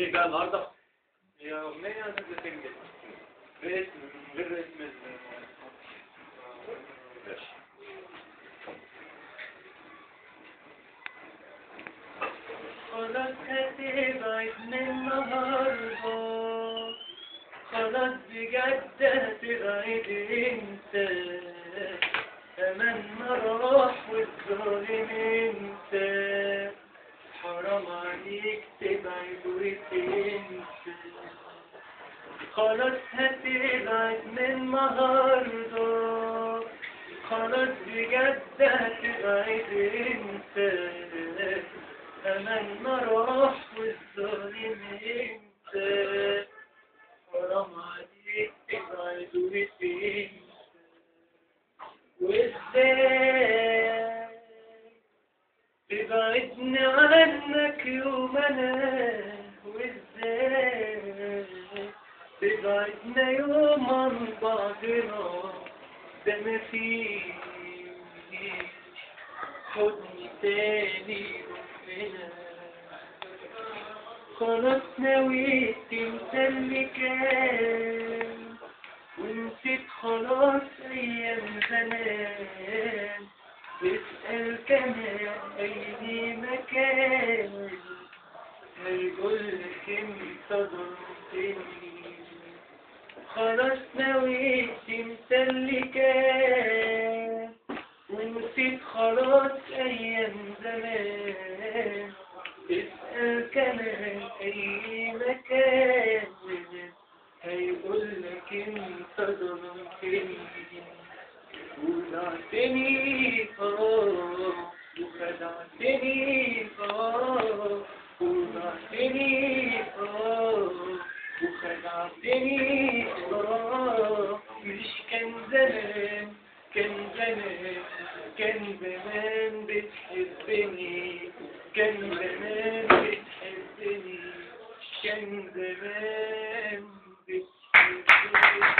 ايه بقى النهارده؟ هي أغنية نازلة سنجل باسم من غير اسم ماشي. خلاص هتبعد من النهارده، خلاص بجد هتبعد انت، أملنا راح والظالم انت، حرام عليك تبعد وتنسى. خلاص هتبعد من النهارده، خلاص بجد هتبعد انت، أملنا راح والظالم انت، حرام عليك تبعد وتنسى. وازاي تبعدني عنك يوم انا، وازاي تبعدنا يوم عن بعضنا، ده مفيش حضن تاني يومنا. خلاص نويت تنسى اللي كان، ونسيت خلاص أيام زمان، اسأل كمان أي مكان، هيقولك انت ظلمتني. خلاص نويت تنسى اللي كان، ونسيت خلاص أيام زمان، اسأل كمان أي مكان، هيقولك انت ظلمتني. ودعتني وخدعتني ودعتني وخدعتني مش كان زمان، كان زمان، كان زمان بتحبني، كان زمان بتحبني، كان زمان بتحبني.